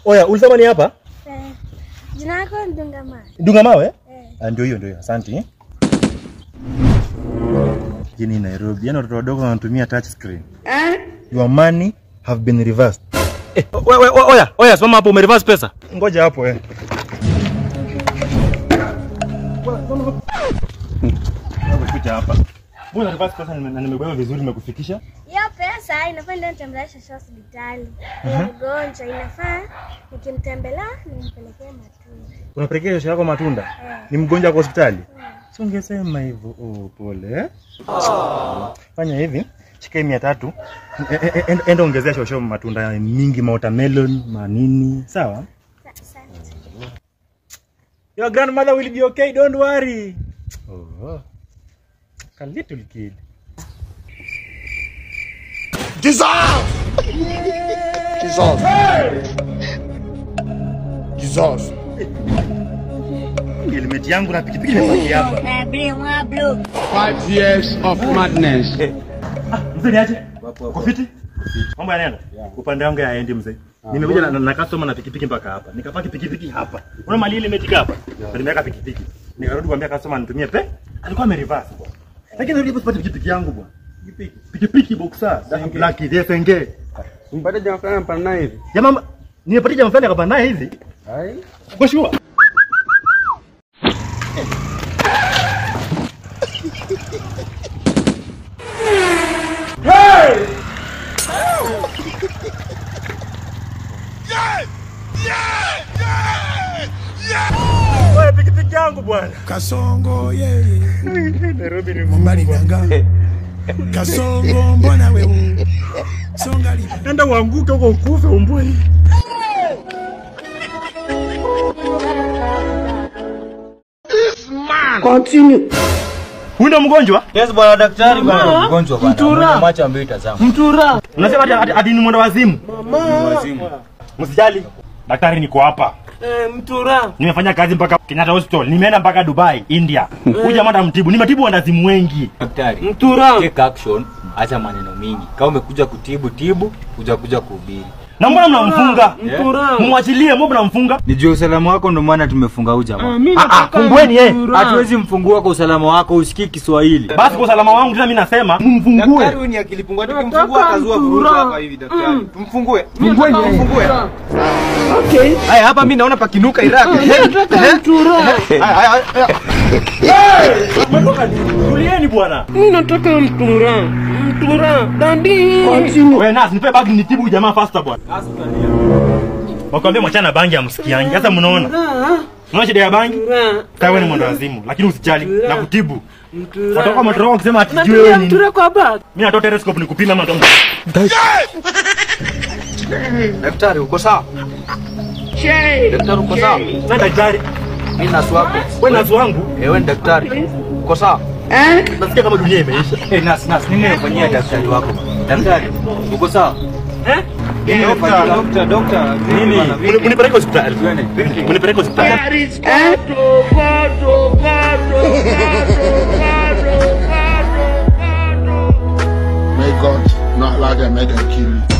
Oya, ulisema ni hapa? Jina lako Ndungamawe. Ndungamawe? Ndio hiyo. Asante. Jini Nairobi. Yana watoto wadogo wanatumia touch screen. Your money have been reversed. Oya, simama hapo, umereverse pesa. Ngoja hapo Kuja hapa. Mbona reverse pesa na nimebeba vizuri nimekufikisha? Hiyo pesa inafaa ndio nitembelesha hospitali. Mgonjwa inafaa nikimtembelea nimpelekee matunda. Unapelekea shosho yako matunda? Ni mgonjwa kwa hospitali? Si ungesema hivyo. Pole. Fanya hivi, shika 300. Enda ongezea shosho matunda mingi, watermelon, manini, sawa? Asante. Your grandmother will be okay, don't worry. A little kid. Jesus! Helmet yangu na pikipiki nimepaki hapa. 5 years of madness. Mzee niaje? Kufiti? Mambo yanaenda? Upande wangu yaendi mzee. Nimekuja na customer na pikipiki mpaka hapa. Nikapaki pikipiki hapa. Una mali ile imejika hapa. Nimeweka pikipiki. Nikarudi kuambia customer nitumie alikuwa amereverse bwana. Lakini ndio nilipata pikipiki yangu bwana. Pikipiki boxer, black DFNG. Umpate jamaa fulani mpana hivi. Jamaa nimepata jamaa fulani akapanda hivi. Hai. Kwa sure. Hey! Wewe pikipiki yangu bwana. Kasongo Nairobi ni mbali ganga. Kasongo mbona wewe? Songali. Enda uanguke huko ukufe umbwe. This man. Continue. Huyu mgonjwa? Yes bwana daktari bwana mgonjwa bwana. Macho ambayo itazama. Mtura. Unasema hadi ni mwenda wazimu? Wazimu. Msijali. Daktari niko hapa. Mtura. Nimefanya kazi mpaka Kenyatta Hospital. Nimeenda mpaka Dubai, India. Huyu madam mtibu. Nimetibu wandazimu wengi. Daktari. Mtura. Take action. Acha maneno mingi. Kama umekuja kutibu, kuja kuhubiri. Na mbona mnamfunga? Mwachilie, mbona mnamfunga? Ni juu usalama wako ndio maana tumefunga huyu jamaa. Fungueni Hatuwezi mfungua kwa usalama wako, usikii Kiswahili. Basi kwa usalama wangu tena mimi nasema mfungue. Daktari huyu ni akili pungua, tukimfungua atazua vurugu hapa hivi daktari. Tumfungue. Mfungue. Okay. Haya hapa mimi naona pakinuka Iraq. Tulieni bwana. Mimi nataka mtura. Dadi. Wewe nasi nipe bag nitibu jamaa faster bwana. Wakwambia mwachana bangi ya msikiangi. Sasa mnaona? Mnaona shida ya bangi? Sasa wewe ni mwenda wazimu, lakini usijali na kutibu. Watoka mtoro kusema ati wewe ni. Mtura kwa bag. Mimi natoa telescope nikupima ama ndomo. Daktari uko sawa? Daktari uko sawa? Na daktari, Mimi nasu wako. wewe nasu wangu? Wewe ni daktari. Uko sawa? Nasikia kama dunia imeisha. Nas nini unafanyia daktari wako? Daktari, uko sawa? Dokta. Nini? Munipeleke hospitali. Munipeleke hospitali. May God not allow them, may them kill you.